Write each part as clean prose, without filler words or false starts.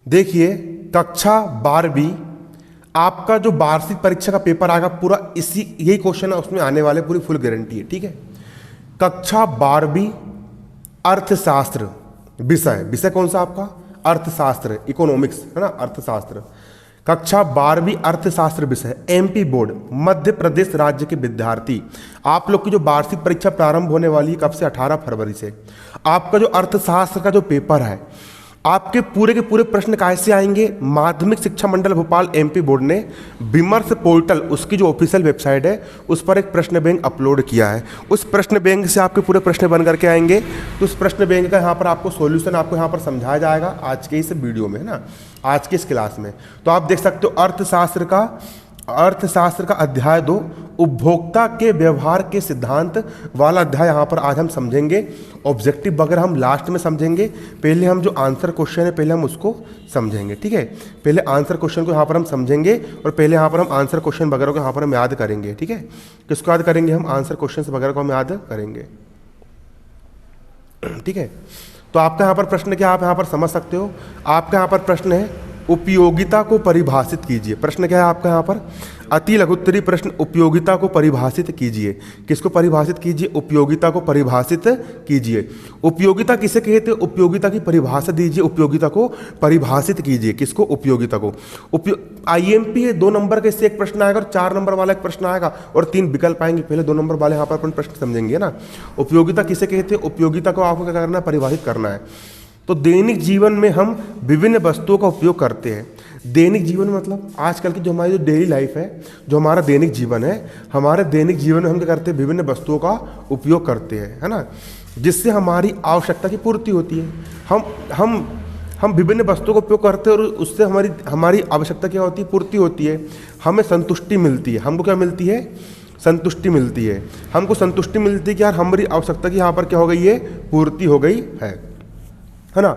देखिए कक्षा 12वीं आपका जो वार्षिक परीक्षा का पेपर आएगा पूरा इसी यही क्वेश्चन है उसमें आने वाले, पूरी फुल गारंटी है। ठीक है, कक्षा 12वीं अर्थशास्त्र विषय कौन सा आपका? अर्थशास्त्र, इकोनॉमिक्स है ना, अर्थशास्त्र। कक्षा 12वीं अर्थशास्त्र विषय, एमपी बोर्ड मध्य प्रदेश राज्य के विद्यार्थी, आप लोग की जो वार्षिक परीक्षा प्रारंभ होने वाली है कब से? 18 फरवरी से। आपका जो अर्थशास्त्र का जो पेपर है, आपके पूरे के पूरे प्रश्न कैसे आएंगे? माध्यमिक शिक्षा मंडल भोपाल एमपी बोर्ड ने विमर्श पोर्टल, उसकी जो ऑफिशियल वेबसाइट है, उस पर एक प्रश्न बैंक अपलोड किया है। उस प्रश्न बैंक से आपके पूरे प्रश्न बन करके आएंगे। तो उस प्रश्न बैंक का यहाँ पर आपको सॉल्यूशन आपको यहाँ पर समझाया जाएगा आज के इस वीडियो में, है ना, आज के इस क्लास में। तो आप देख सकते हो अर्थशास्त्र का अध्याय 2 उपभोक्ता के व्यवहार के सिद्धांत वाला अध्याय यहाँ पर आज हम समझेंगे। ऑब्जेक्टिव वगैरह हम लास्ट में समझेंगे, पहले हम जो आंसर क्वेश्चन है पहले हम उसको समझेंगे। ठीक है, पहले आंसर क्वेश्चन को यहाँ पर हम समझेंगे और पहले यहाँ पर हम आंसर क्वेश्चन वगैरह को यहाँ पर हम याद करेंगे। ठीक है, किसको याद करेंगे? हम आंसर क्वेश्चन वगैरह को हम याद करेंगे। ठीक है, तो आपका यहाँ पर प्रश्न क्या आप यहाँ पर समझ सकते हो? आपका यहाँ पर प्रश्न है उपयोगिता को परिभाषित कीजिए। प्रश्न क्या है आपका यहाँ पर? अति लघुत्तरी प्रश्न, उपयोगिता को परिभाषित कीजिए। किसको परिभाषित कीजिए? उपयोगिता को परिभाषित कीजिए। उपयोगिता किसे कहते हैं? उपयोगिता की परिभाषा दीजिए, उपयोगिता को परिभाषित कीजिए। किसको? उपयोगिता को। आईएमपी है, 2 नंबर का इससे एक प्रश्न आएगा और 4 नंबर वाला एक प्रश्न आएगा और 3 विकल्प आएंगे। पहले 2 नंबर वाले यहाँ पर अपन प्रश्न समझेंगे ना। उपयोगिता किसे कहते हैं? उपयोगिता को आपको क्या करना है? परिभाषित करना है। तो दैनिक जीवन में हम विभिन्न वस्तुओं का उपयोग करते हैं। दैनिक जीवन मतलब आजकल की जो हमारी जो डेली लाइफ है, जो हमारा दैनिक जीवन है, हमारे दैनिक जीवन में हम क्या करते हैं? विभिन्न वस्तुओं का उपयोग करते हैं, है ना, जिससे हमारी आवश्यकता की पूर्ति होती है। हम विभिन्न वस्तुओं का उपयोग करते हैं और उससे हमारी आवश्यकता क्या होती है? पूर्ति होती है, हमें संतुष्टि मिलती है। हमको क्या मिलती है? संतुष्टि मिलती है। हमको संतुष्टि मिलती है कि यार हमारी आवश्यकता की यहाँ पर क्या हो गई है? पूर्ति हो गई है ना।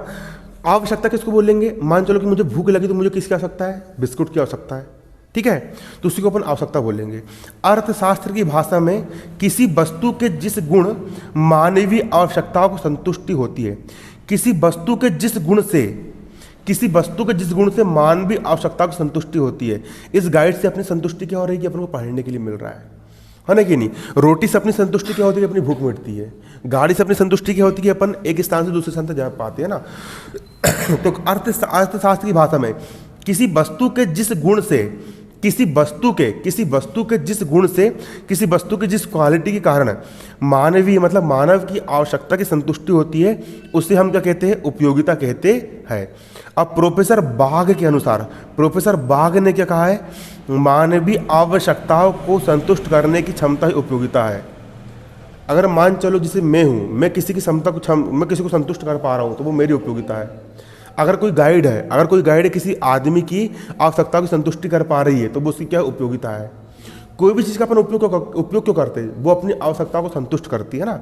आवश्यकता किसको बोलेंगे? मान चलो कि मुझे भूख लगी तो मुझे किसकी आवश्यकता है? बिस्कुट की आवश्यकता है। ठीक है, तो उसी को अपन आवश्यकता बोलेंगे। अर्थशास्त्र की भाषा में किसी वस्तु के जिस गुण मानवीय आवश्यकताओं को संतुष्टि होती है, किसी वस्तु के जिस गुण से मानवीय आवश्यकता को संतुष्टि होती है। इस गाइड से अपनी संतुष्टि क्या हो रही है? अपन को पढ़ने के लिए मिल रहा है ना कि नहीं। रोटी से अपनी संतुष्टि क्या होती है? अपनी भूख मिटती है। गाड़ी से अपनी संतुष्टि क्या होती है? अपन एक स्थान से दूसरे स्थान तक जा पाते हैं ना। तो अर्थशास्त्र की भाषा में किसी वस्तु के जिस क्वालिटी के कारण मानवीय मतलब मानव की आवश्यकता की संतुष्टि होती है, उसे हम क्या कहते हैं? उपयोगिता कहते हैं। अब प्रोफेसर बाग के अनुसार, प्रोफेसर बाग ने क्या कहा है? मानवीय आवश्यकताओं को संतुष्ट करने की क्षमता ही उपयोगिता है। अगर मान चलो जैसे मैं हूँ, मैं किसी की क्षमता को मैं किसी को संतुष्ट कर पा रहा हूँ तो वो मेरी उपयोगिता है। अगर कोई गाइड है किसी आदमी की आवश्यकता की संतुष्टि कर पा रही है तो वो उसकी क्या उपयोगिता है। कोई भी चीज़ का अपन उपयोग क्यों करते हैं? वो अपनी आवश्यकताओं को संतुष्ट करती है ना।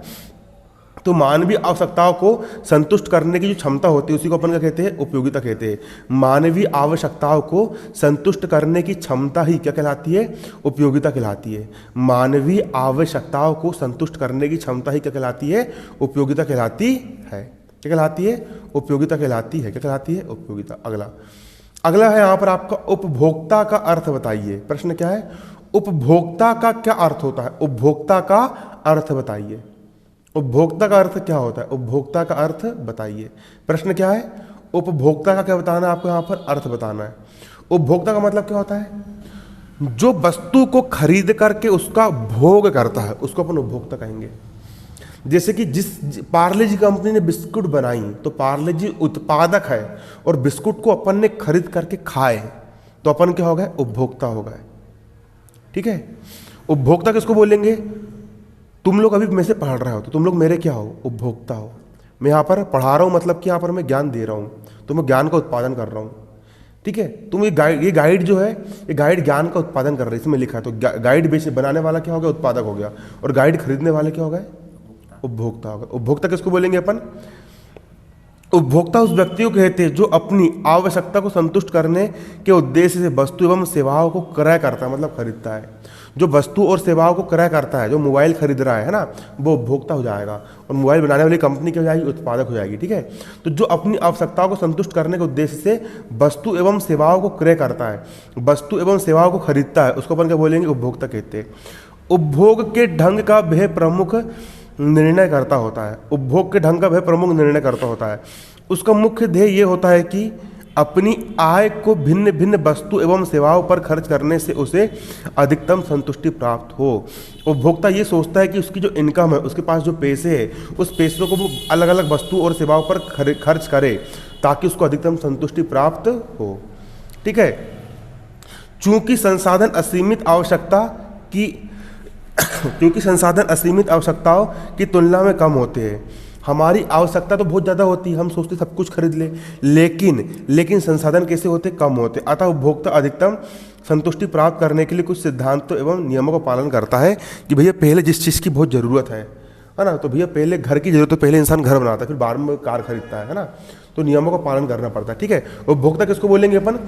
तो मानवीय आवश्यकताओं को संतुष्ट करने की जो क्षमता होती है उसी को अपन क्या कहते हैं? उपयोगिता कहते हैं। मानवीय आवश्यकताओं को संतुष्ट करने की क्षमता ही क्या कहलाती है? उपयोगिता कहलाती है। मानवीय आवश्यकताओं को संतुष्ट करने की क्षमता ही क्या कहलाती है? उपयोगिता कहलाती है। क्या कहलाती है? उपयोगिता कहलाती है। क्या कहलाती है? उपयोगिता। अगला है यहाँ पर आपका उपभोक्ता का अर्थ बताइए। प्रश्न क्या है? उपभोक्ता का क्या अर्थ होता है? उपभोक्ता का अर्थ बताइए। उपभोक्ता का अर्थ क्या होता है? उपभोक्ता का अर्थ बताइए। प्रश्न क्या है? उपभोक्ता का क्या बताना है आपको? यहाँ पर अर्थ बताना है। उपभोक्ता का मतलब क्या होता है? जो वस्तु को खरीद करके उसका भोग करता है उसको अपन उपभोक्ता कहेंगे। जैसे कि जिस पार्ले जी कंपनी ने बिस्कुट बनाई तो पार्ले जी उत्पादक है और बिस्कुट को अपन ने खरीद करके खाए तो अपन क्या हो गए? उपभोक्ता हो गए। ठीक है, उपभोक्ता किसको बोलेंगे? तुम लोग अभी मेरे से पढ़ रहे हो तो तुम लोग मेरे क्या हो? उपभोक्ता हो। मैं यहाँ पर पढ़ा रहा हूँ मतलब कि यहाँ पर मैं ज्ञान दे रहा हूँ तो मैं ज्ञान का उत्पादन कर रहा हूँ। ठीक है, तुम ये गाइड जो है ये गाइड ज्ञान का उत्पादन कर रहे हैं, इसमें लिखा है। तो गाइड बनाने वाला क्या हो गया? उत्पादक हो गया। और गाइड खरीदने वाले क्या हो गए? उपभोक्ता हो गए। उपभोक्ता किसको बोलेंगे अपन? उपभोक्ता उस व्यक्ति को कहते हैं जो अपनी आवश्यकता को संतुष्ट करने के उद्देश्य से वस्तु एवं सेवाओं को क्रय करता है, मतलब खरीदता है। जो वस्तु और सेवाओं को क्रय करता है, जो मोबाइल खरीद रहा है ना, वो उपभोक्ता हो जाएगा, और मोबाइल बनाने वाली कंपनी क्या हो जाएगी, उत्पादक हो जाएगी। ठीक है, तो जो अपनी आवश्यकताओं को संतुष्ट करने के उद्देश्य से वस्तु एवं सेवाओं को क्रय करता है, वस्तु एवं सेवाओं को खरीदता है, उसको अपन क्या बोलेंगे, उपभोक्ता कहते हैं। उपभोग के ढंग का वह प्रमुख निर्णय करता होता है, उपभोग के ढंग का वह प्रमुख निर्णय करता होता है। उसका मुख्य ध्येय ये होता है कि अपनी आय को भिन्न भिन्न वस्तु एवं सेवाओं पर खर्च करने से उसे अधिकतम संतुष्टि प्राप्त हो। उपभोक्ता ये सोचता है कि उसकी जो इनकम है, उसके पास जो पैसे है, उस पैसों को वो अलग अलग वस्तु और सेवाओं पर खर्च करे ताकि उसको अधिकतम संतुष्टि प्राप्त हो। ठीक है, चूंकि संसाधन असीमित आवश्यकताओं की तुलना में कम होते हैं। हमारी आवश्यकता तो बहुत ज़्यादा होती है, हम सोचते सब कुछ खरीद ले, लेकिन संसाधन कैसे होते, कम होते। अतः उपभोक्ता अधिकतम संतुष्टि प्राप्त करने के लिए कुछ सिद्धांतों एवं नियमों का पालन करता है कि भैया पहले जिस चीज़ की बहुत ज़रूरत है ना, तो भैया पहले घर की जरूरत, तो पहले इंसान घर बनाता है, फिर बाद में कार खरीदता है ना, तो नियमों का पालन करना पड़ता है। ठीक है, उपभोक्ता किसको बोलेंगे अपन,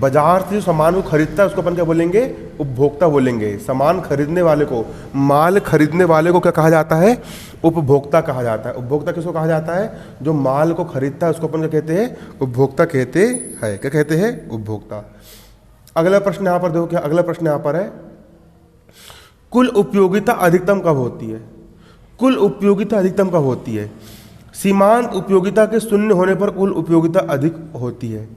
बाजार से जो सामान को खरीदता है उसको अपन क्या बोलेंगे, उपभोक्ता बोलेंगे। सामान खरीदने वाले को, माल खरीदने वाले को क्या कहा जाता है, उपभोक्ता कहा जाता है। उपभोक्ता किसको कहा जाता है, जो माल को खरीदता है उसको अपन क्या कहते हैं, उपभोक्ता कहते हैं। क्या कहते हैं, उपभोक्ता। अगला प्रश्न यहाँ पर देखो, क्या अगला प्रश्न यहाँ पर है, कुल उपयोगिता अधिकतम कब होती है। कुल उपयोगिता अधिकतम कब होती है, सीमांत उपयोगिता के शून्य होने पर कुल उपयोगिता अधिक होती है।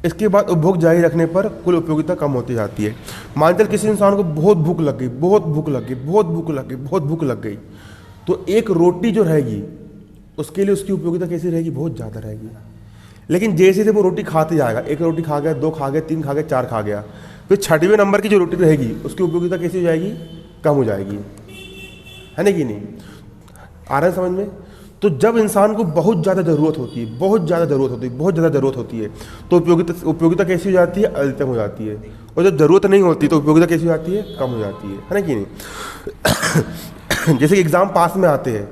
इसके बाद उपभोग जारी रखने पर कुल उपयोगिता कम होती जाती है। मान चल किसी इंसान को बहुत भूख लग गई, तो एक रोटी जो रहेगी उसके लिए उसकी उपयोगिता कैसी रहेगी, बहुत ज़्यादा रहेगी। लेकिन जैसे जैसे वो रोटी खाते जाएगा, एक रोटी खा गया, 2 खा गया, 3 खा गया, 4 खा गया, फिर 6वें नंबर की जो रोटी रहेगी उसकी उपयोगिता कैसी हो जाएगी, कम हो जाएगी, है ना कि नहीं। आ रहा है समझ में। तो जब इंसान को बहुत ज़्यादा ज़रूरत होती है, बहुत ज़्यादा ज़रूरत होती है, तो उपयोगिता कैसी हो जाती है, अधिकतम हो जाती है। और जब ज़रूरत नहीं होती तो उपयोगिता कैसी हो जाती है, कम हो जाती है ना कि नहीं। जैसे एग्ज़ाम पास में आते हैं,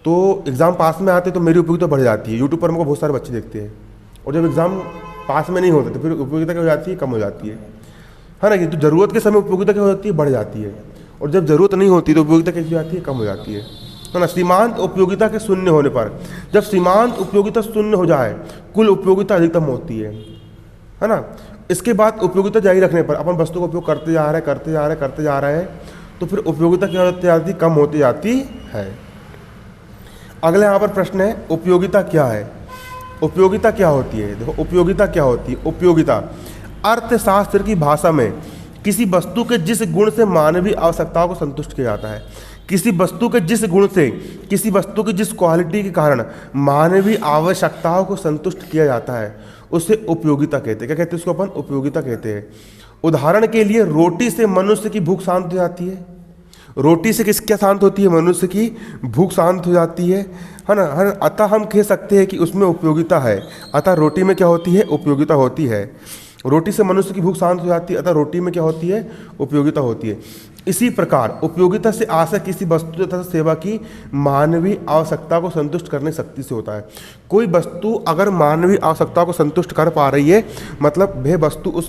तो मेरी उपयोगिता बढ़ जाती है। यूट्यूब पर हमको बहुत सारे बच्चे देखते हैं, और जब एग्ज़ाम पास में नहीं होते तो फिर उपयोगिता क्या हो जाती है, कम हो जाती है ना कि। तो ज़रूरत के समय उपयोगिता क्या हो जाती है, बढ़ जाती है, और जब ज़रूरत नहीं होती तो उपयोगिता कैसी हो जाती है, कम हो जाती है ना। सीमांत उपयोगिता के शून्य होने पर, जब सीमांत उपयोगिता शून्य हो जाए कुल उपयोगिता अधिकतम होती है ना। इसके बाद उपयोगिता जारी रखने पर अपन वस्तु का उपयोग करते जा रहे हैं, तो फिर उपयोगिता क्या होती जाती, कम होती जाती है। अगले यहाँ पर प्रश्न है, उपयोगिता क्या है। उपयोगिता क्या होती है, देखो उपयोगिता क्या होती है। उपयोगिता अर्थशास्त्र की भाषा में किसी वस्तु के जिस गुण से मानवीय आवश्यकताओं को संतुष्ट किया जाता है, किसी वस्तु के जिस गुण से, किसी वस्तु की जिस क्वालिटी के कारण मानवीय आवश्यकताओं को संतुष्ट किया जाता है, उसे उपयोगिता कहते हैं। क्या कहते हैं उसको अपन, उपयोगिता कहते हैं। उदाहरण के लिए रोटी से मनुष्य की भूख शांत हो जाती है। रोटी से क्या शांत होती है, मनुष्य की भूख शांत हो जाती है ना। अतः हम कह सकते हैं कि उसमें उपयोगिता है। अतः रोटी में क्या होती है, उपयोगिता होती है। रोटी से मनुष्य की भूख शांत हो जाती है, अतः रोटी में क्या होती है, उपयोगिता होती है। इसी प्रकार उपयोगिता से आशय किसी वस्तु तथा सेवा की मानवीय आवश्यकता को संतुष्ट करने शक्ति से होता है। कोई वस्तु अगर मानवीय आवश्यकता को संतुष्ट कर पा रही है, मतलब वह वस्तु उस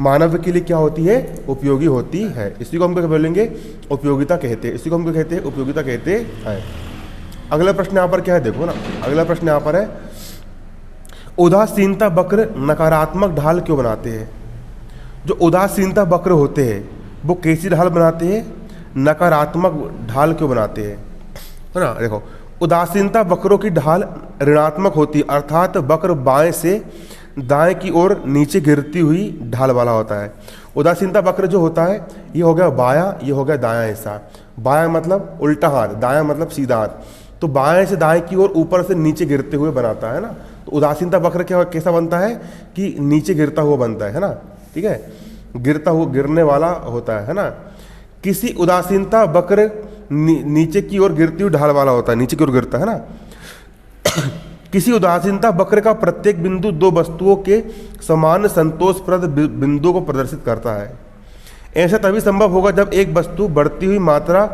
मानव के लिए क्या होती है, उपयोगी होती है। इसी को हम क्या बोलेंगे, उपयोगिता कहते हैं। इसी को हम क्या कहते हैं, उपयोगिता कहते हैं। अगला प्रश्न यहाँ पर क्या है, देखो ना, अगला प्रश्न यहाँ पर है, उदासीनता वक्र नकारात्मक ढाल क्यों बनाते हैं। जो उदासीनता वक्र होते हैं वो कैसी ढाल बनाते हैं, नकारात्मक ढाल क्यों बनाते हैं, है ना। देखो उदासीनता वक्रों की ढाल ऋणात्मक होती है, अर्थात वक्र बाएं से दाएं की ओर नीचे गिरती हुई ढाल वाला होता है। उदासीनता वक्र जो होता है, ये हो गया बायां, ये हो गया दायां हिस्सा। बायां मतलब उल्टा हाथ, दायां मतलब सीधा हाथ। तो बाएं से दाएं की ओर ऊपर से नीचे गिरते हुए बनाता है ना। तो उदासीनता वक्र क्या कैसा बनता है कि नीचे गिरता हुआ बनता है ना। ठीक है, गिरने वाला होता है ना। किसी उदासीनता वक्र नीचे की ओर गिरती हुई ढाल वाला होता है, नीचे की ओर गिरता है ना। किसी उदासीनता वक्र का प्रत्येक बिंदु दो वस्तुओं के समान संतोषप्रद बिंदुओं को प्रदर्शित करता है। ऐसा तभी संभव होगा जब एक वस्तु बढ़ती हुई मात्रा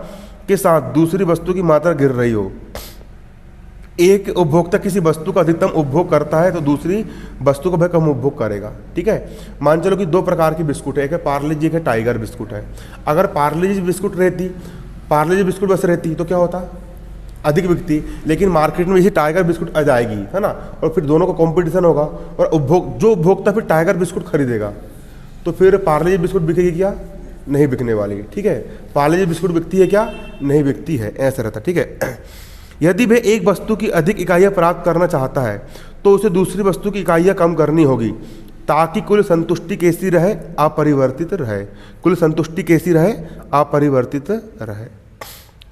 के साथ दूसरी वस्तु की मात्रा गिर रही हो। एक उपभोक्ता किसी वस्तु का अधिकतम उपभोग करता है तो दूसरी वस्तु का वह कम उपभोग करेगा। ठीक है, मान चलो कि दो प्रकार की बिस्कुट है, एक है पार्ले जी, एक है टाइगर बिस्कुट है। अगर पार्ले जी बिस्कुट रहती, पार्ले जी बिस्कुट बस रहती तो क्या होता, अधिक बिकती। लेकिन मार्केट में इसी टाइगर बिस्कुट आ जाएगी, है ना, और फिर दोनों का कंपटीशन होगा और जो उपभोक्ता फिर टाइगर बिस्कुट खरीदेगा, तो फिर पार्ले जी बिस्कुट बिकेगी क्या, नहीं बिकने वाली। ठीक है, पार्ले जी बिस्कुट बिकती है क्या, नहीं बिकती है, ऐसा रहता। ठीक है, यदि वह एक वस्तु की अधिक इकाइयाँ प्राप्त करना चाहता है तो उसे दूसरी वस्तु की इकाइयाँ कम करनी होगी ताकि कुल संतुष्टि कैसी रहे, अपरिवर्तित रहे। कुल संतुष्टि कैसी रहे, अपरिवर्तित रहे।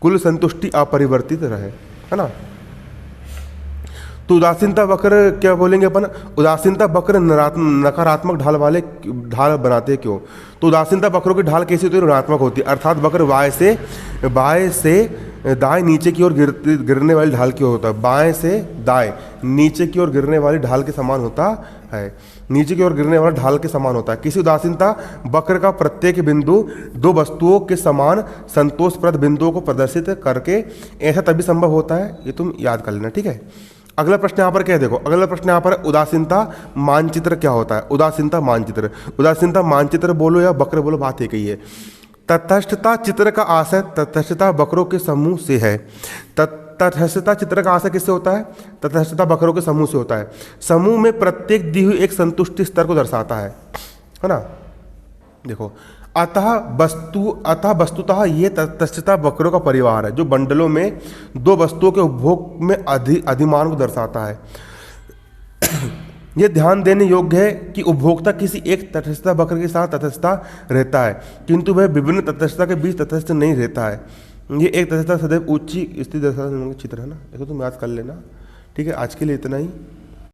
कुल संतुष्टि अपरिवर्तित रहे, है ना। तो उदासीनता वक्र क्या बोलेंगे अपन, उदासीनता वक्र नकारात्मक ढाल बनाते हैं क्यों। तो उदासीनता वक्रों की ढाल कैसी होती है, ऋणात्मक होती है, अर्थात वक्र बाएं से दाएं नीचे की ओर गिरने वाली ढाल की ओर होता है। बाएं से दाएं नीचे की ओर गिरने वाली ढाल के समान होता है, नीचे की ओर गिरने वाला ढाल के समान होता है। किसी उदासीनता वक्र का प्रत्येक बिंदु दो वस्तुओं के समान संतोषप्रद बिंदुओं को प्रदर्शित करके ऐसा तभी संभव होता है, ये तुम याद कर लेना। ठीक है, अगला प्रश्न यहाँ पर क्या है, देखो अगला प्रश्न यहाँ पर उदासीनता मानचित्र क्या होता है। उदासीनता मानचित्र, उदासीनता मानचित्र बोलो या वक्र बोलो, बात एक ही है। तटस्थता चित्र का आशय तटस्थता वक्रों के समूह से है। तटस्थता चित्र का आशय किससे होता है, तटस्थता वक्रों के समूह से होता है। समूह में प्रत्येक दी हुई एक संतुष्टि स्तर को दर्शाता है ना। देखो, अतः वस्तुतः ये तटस्थता वक्रों का परिवार है जो बंडलों में दो वस्तुओं के उपभोग में अधिमान को दर्शाता है। यह ध्यान देने योग्य है कि उपभोक्ता किसी एक तटस्थता वक्र के साथ तटस्थता रहता है, किंतु वह विभिन्न तटस्थता के बीच तटस्थ नहीं रहता है। ये एक तटस्थता सदैव ऊंची स्थिति दर्शाने चित्र है ना, इसको तुम याद कर लेना। ठीक है, आज के लिए इतना ही।